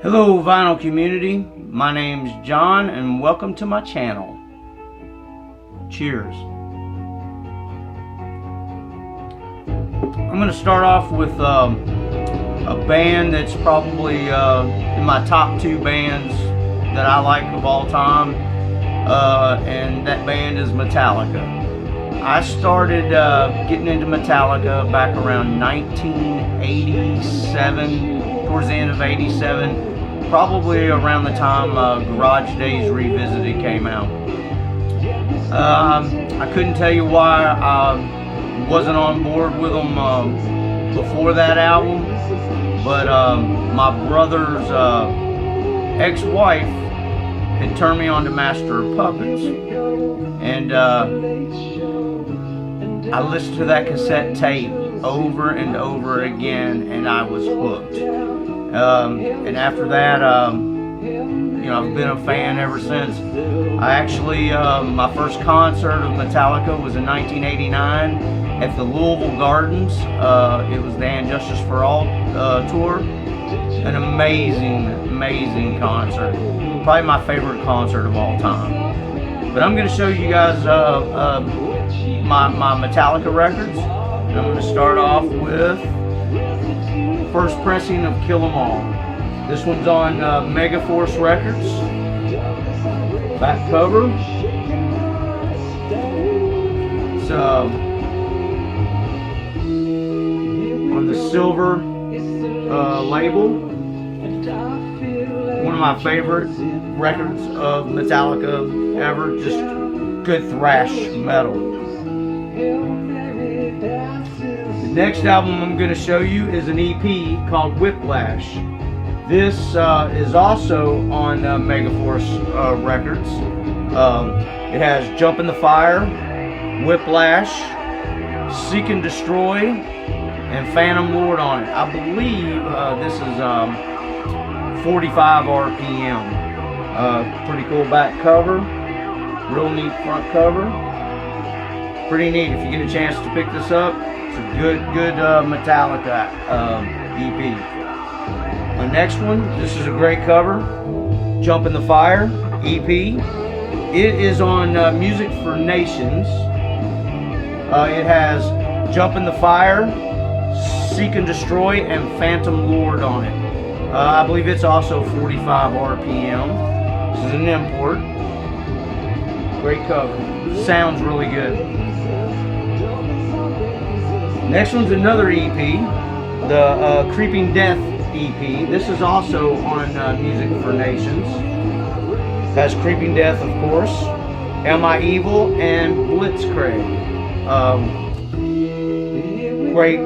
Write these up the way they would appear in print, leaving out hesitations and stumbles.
Hello vinyl community, my name's John and welcome to my channel. Cheers. I'm going to start off with a band that's probably in my top 2 bands that I like of all time, and that band is Metallica. I started getting into Metallica back around 1987, towards the end of 87, probably around the time Garage Days Revisited came out. I couldn't tell you why I wasn't on board with them before that album, but my brother's ex-wife had turned me on to Master of Puppets, and I listened to that cassette tape over and over again, and I was hooked. And after that, I've been a fan ever since. I actually, my first concert of Metallica was in 1989 at the Louisville Gardens. It was the And Justice for All tour. An amazing concert. Probably my favorite concert of all time. But I'm going to show you guys my Metallica records. And I'm going to start off with first pressing of Kill 'Em All. This one's on Megaforce Records. Back cover. It's on the silver label. One of my favorite records of Metallica ever. Just good thrash metal. The next album I'm going to show you is an EP called Whiplash. This is also on Megaforce Records. It has Jump in the Fire, Whiplash, Seek and Destroy, and Phantom Lord on it. I believe this is 45 RPM. Pretty cool back cover. Real neat front cover. Pretty neat if you get a chance to pick this up. It's a good Metallica EP. The next one, this is a great cover. Jump in the Fire EP. It is on Music for Nations. It has Jump in the Fire, Seek and Destroy, and Phantom Lord on it. I believe it's also 45 RPM. This is an import. Great cover. Sounds really good. Next one's another EP, the Creeping Death EP. This is also on Music for Nations. Has Creeping Death, of course, Am I Evil, and Blitzkrieg. Great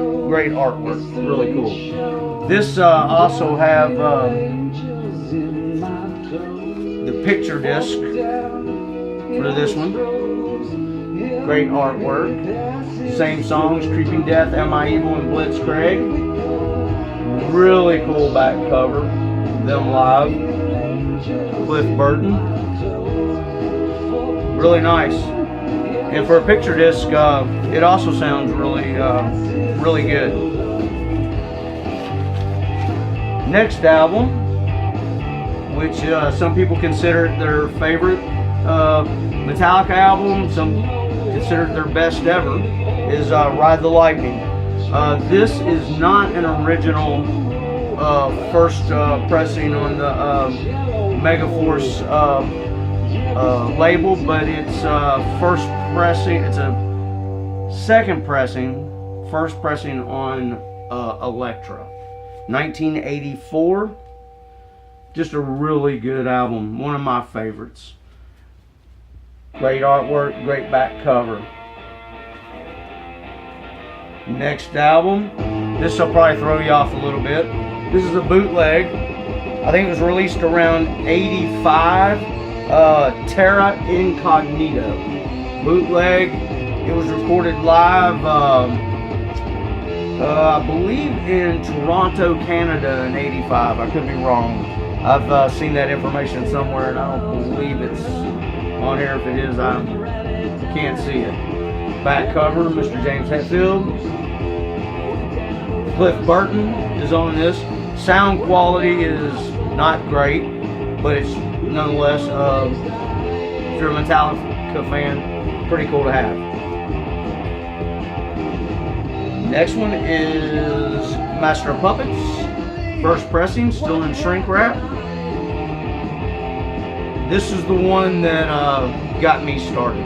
artwork, really cool. This also have the picture disc for this one. Great artwork. Same songs, Creeping Death, Am I Evil, and Blitzkrieg. Really cool back cover. Them live. Cliff Burton. Really nice. And for a picture disc, it also sounds really good. Next album, which some people consider their favorite Metallica album, some consider it their best ever, is Ride the Lightning. This is not an original first pressing on the Megaforce label, but it's first pressing. It's a second pressing, first pressing on Elektra, 1984. Just a really good album, one of my favorites. Great artwork, great back cover. Next album, this will probably throw you off a little bit. This is a bootleg. I think it was released around 85. Terra Incognito. Bootleg. It was recorded live, I believe in Toronto, Canada in 85. I could be wrong. I've seen that information somewhere and I don't believe it's on here. If it is, I can't see it. Back cover, Mr. James Hetfield. Cliff Burton is on this. Sound quality is not great, but it's nonetheless, if you're a Metallica fan, pretty cool to have. Next one is Master of Puppets, first pressing, still in shrink wrap. This is the one that got me started.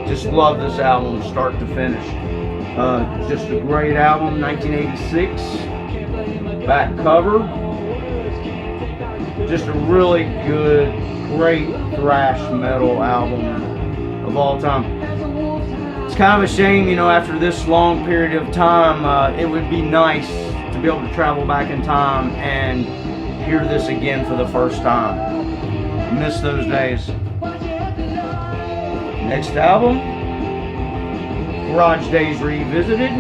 Just love this album, start to finish. Just a great album, 1986. Back cover. Just a really good, great thrash metal album of all time. It's kind of a shame, you know, after this long period of time, it would be nice to be able to travel back in time and hear this again for the first time. I miss those days. Next album, Garage Days Revisited,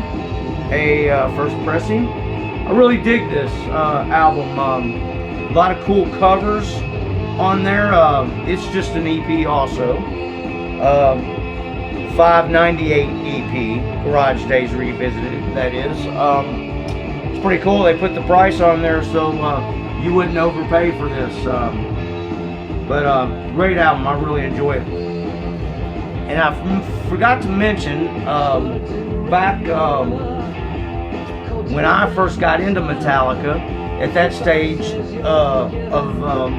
a first pressing. I really dig this album. A lot of cool covers on there. It's just an EP also. 598 EP, Garage Days Revisited, that is. It's pretty cool. They put the price on there so you wouldn't overpay for this. But great album. I really enjoy it. And I forgot to mention, back when I first got into Metallica, at that stage of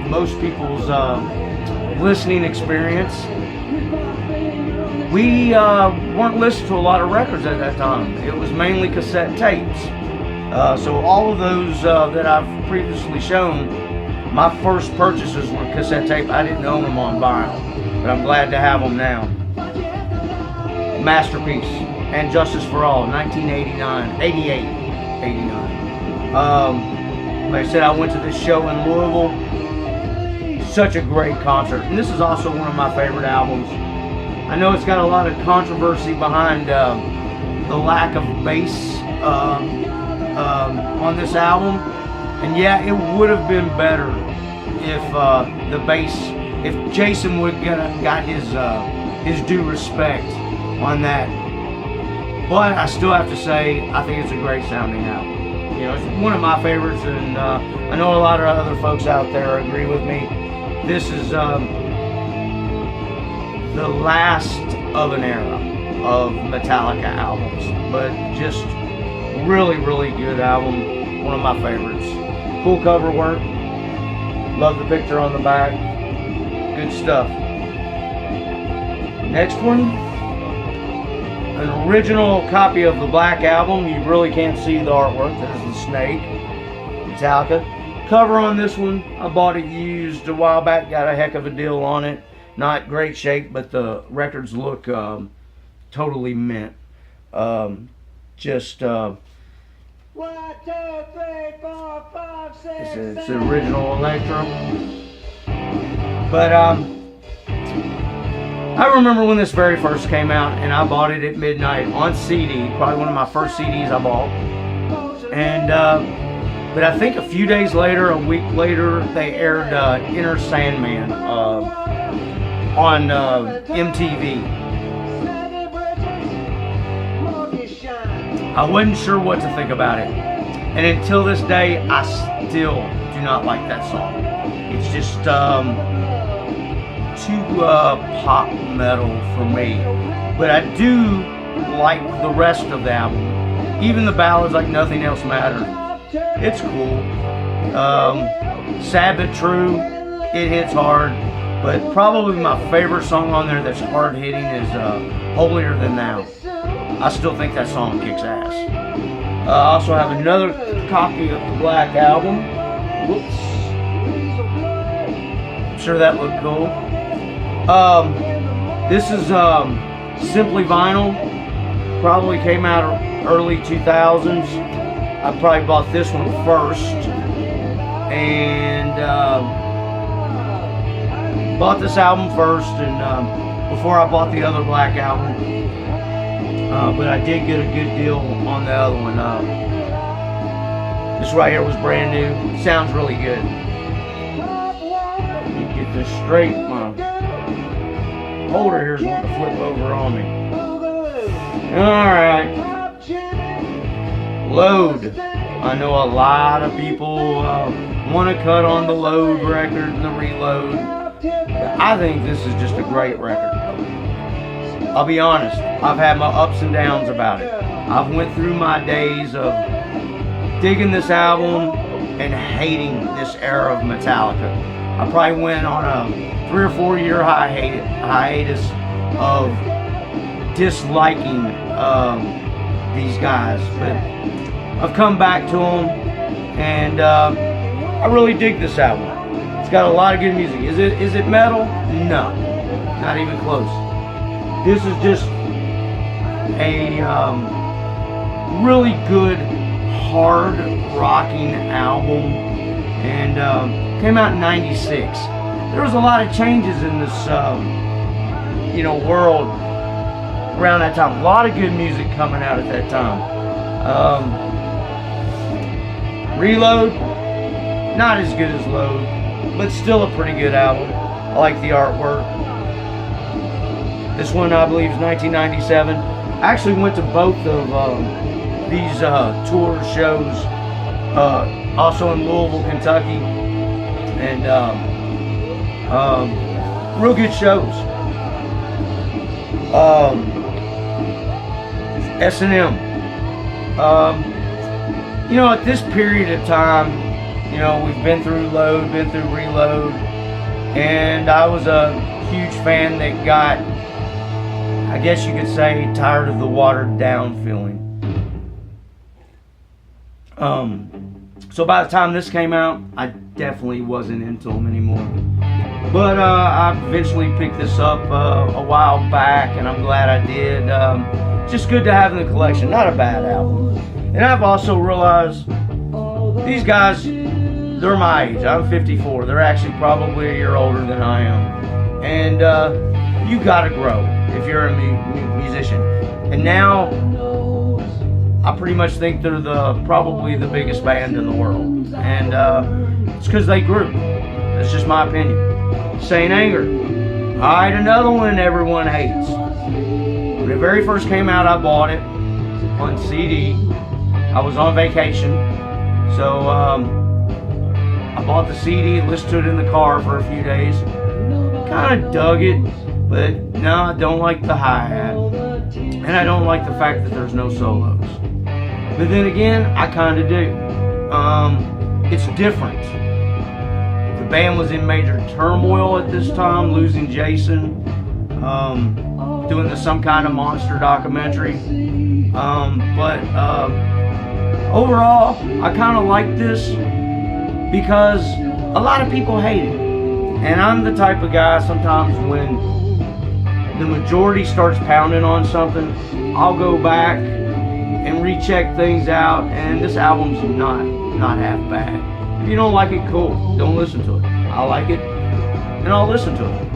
most people's listening experience, we weren't listening to a lot of records at that time. It was mainly cassette tapes. So all of those that I've previously shown, my first purchases were cassette tape. I didn't own them on vinyl, but I'm glad to have them now. Masterpiece and Justice for All, 1989, 88, 89. Like I said, I went to this show in Louisville. Such a great concert, and this is also one of my favorite albums. I know it's got a lot of controversy behind the lack of bass on this album, and yeah, it would have been better if the bass, if Jason would got his due respect on that. But I still have to say, I think it's a great sounding album. You know, it's one of my favorites, and I know a lot of other folks out there agree with me. This is the last of an era of Metallica albums, but just really, really good album. One of my favorites. Cool cover work. Love the picture on the back. Good stuff. Next one, an original copy of the Black Album. You really can't see the artwork. There's the snake. Metallica. Cover on this one, I bought it used a while back. Got a heck of a deal on it. Not great shape, but the records look totally mint. Just 1, 2, 3, 4, 5, 6, it's the original Electrum. But I remember when this very first came out, and I bought it at midnight on CD. Probably one of my first CDs I bought. And but I think a few days later, a week later, they aired Inner Sandman on MTV. I wasn't sure what to think about it, and until this day, I still do not like that song. It's just too pop metal for me. But I do like the rest of the album, even the ballads like Nothing Else Matters. It's cool. Sad but true. It hits hard. But probably my favorite song on there that's hard hitting is Holier Than Thou. I still think that song kicks ass. I also have another copy of the Black Album. Whoops. I'm sure that looked cool. This is Simply Vinyl. Probably came out early 2000s. I probably bought this one first. And bought this album first, and before I bought the other Black Album. But I did get a good deal on the other one. This right here was brand new. Sounds really good. Let me get this straight. My holder here's wanting to flip over on me. Alright. Load. I know a lot of people want to cut on the Load record and the Reload. I think this is just a great record. I'll be honest, I've had my ups and downs about it. I've went through my days of digging this album and hating this era of Metallica. I probably went on a 3 or 4 year hiatus of disliking these guys, but I've come back to them, and I really dig this album. It's got a lot of good music. Is it metal? No, not even close. This is just a really good, hard rocking album, and came out in '96. There was a lot of changes in this, world around that time. A lot of good music coming out at that time. Reload, not as good as Load, but still a pretty good album. I like the artwork. This one, I believe, is 1997. I actually went to both of these tour shows, also in Louisville, Kentucky, and real good shows. S&M. At this period of time, we've been through Load, been through Reload, and I was a huge fan that got, I guess you could say, tired of the watered down feeling. So by the time this came out, I definitely wasn't into them anymore. But I eventually picked this up a while back, and I'm glad I did. Just good to have in the collection. Not a bad album. And I've also realized these guys, they're my age. I'm 54. They're actually probably a year older than I am. And you gotta grow if you're a musician. And now, I pretty much think they're probably the biggest band in the world. And it's because they grew. That's just my opinion. Saint Anger. Alright, another one everyone hates. When it very first came out, I bought it on CD. I was on vacation, so I bought the CD and listened to it in the car for a few days. Kind of dug it, but no, I don't like the hi-hat, and I don't like the fact that there's no solos. But then again, I kind of do. It's different. The band was in major turmoil at this time, losing Jason, doing some kind of monster documentary. But overall, I kind of like this because a lot of people hate it. And I'm the type of guy sometimes when the majority starts pounding on something, I'll go back and recheck things out, and this album's not half bad. If you don't like it, cool. Don't listen to it. I like it, and I'll listen to it.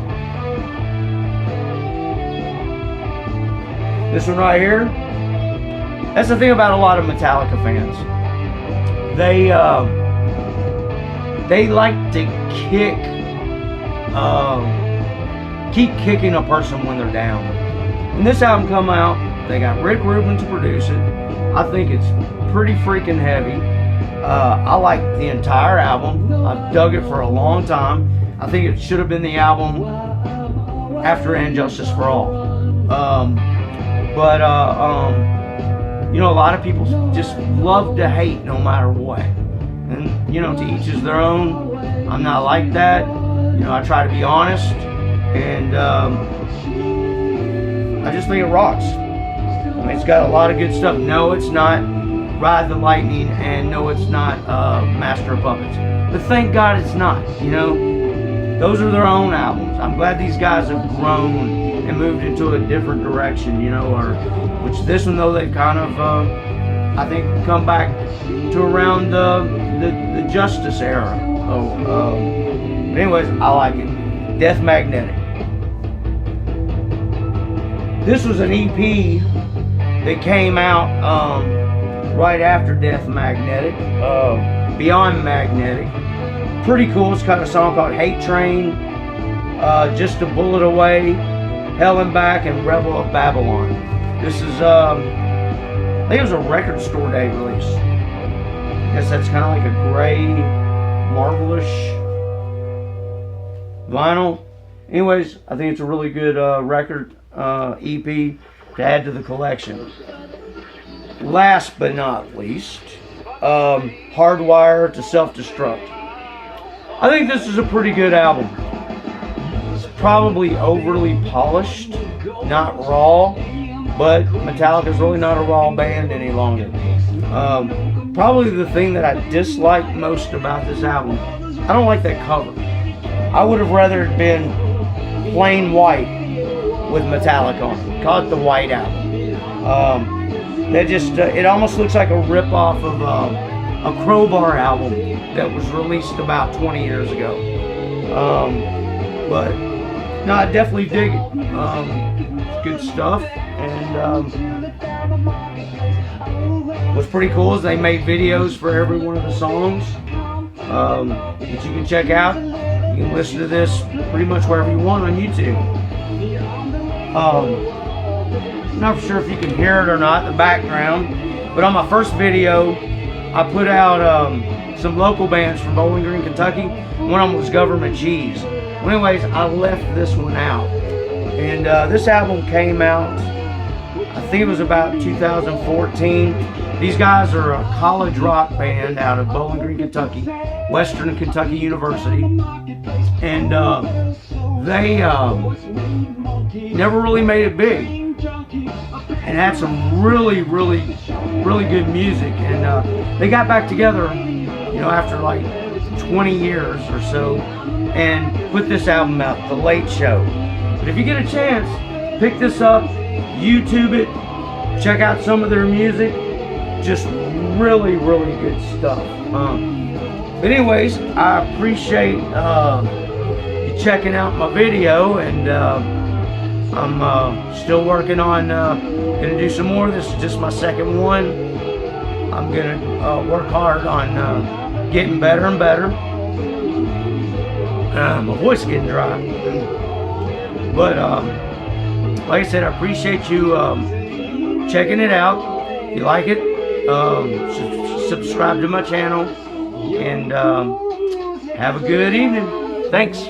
This one right here, that's the thing about a lot of Metallica fans. They like to keep kicking a person when they're down. When this album come out, they got Rick Rubin to produce it. I think it's pretty freaking heavy. I like the entire album. I've dug it for a long time. I think it should have been the album after And Justice for All. A lot of people just love to hate no matter what. And, to each is their own. I'm not like that. I try to be honest. And I just think it rocks. I mean, it's got a lot of good stuff. No, it's not Ride the Lightning, and no, it's not Master of Puppets. But thank God it's not, Those are their own albums. I'm glad these guys have grown and moved into a different direction, which this one, though, they've kind of, I think, come back to around the Justice era. But anyways, I like it. Death Magnetic. This was an EP that came out right after Death Magnetic, Beyond Magnetic. Pretty cool. It's got a song called Hate Train, Just a Bullet Away, Hell and Back, and Rebel of Babylon. This is I think it was a record store day release. I guess that's kind of like a gray, marble-ish vinyl. Anyways, I think it's a really good record EP to add to the collection. Last but not least, Hardwire to Self-Destruct. I think this is a pretty good album. It's probably overly polished, not raw, but Metallica's really not a raw band any longer. Probably the thing that I dislike most about this album, I don't like that cover. I would have rather it been plain white with Metallica on it. Call it the White Album. That just, it almost looks like a rip-off of a Crowbar album that was released about 20 years ago. But no, I definitely dig it. It's good stuff, and what's pretty cool is they made videos for every one of the songs that you can check out. You can listen to this pretty much wherever you want on YouTube. I'm not sure if you can hear it or not, the background, but on my first video, I put out some local bands from Bowling Green, Kentucky. One of them was Government Cheese. Well, anyways, I left this one out. And this album came out, I think it was about 2014. These guys are a college rock band out of Bowling Green, Kentucky, Western Kentucky University. And they never really made it big. And had some really good music. And they got back together, you know, after like 20 years or so, and put this album out, The Late Show. But if you get a chance, pick this up, YouTube it, check out some of their music. Just really good stuff. But anyways, I appreciate you checking out my video, and I'm still working on gonna do some more. This is just my second one. I'm gonna work hard on getting better and better. My voice is getting dry, but like I said, I appreciate you checking it out. If you like it, subscribe to my channel, and have a good evening. Thanks.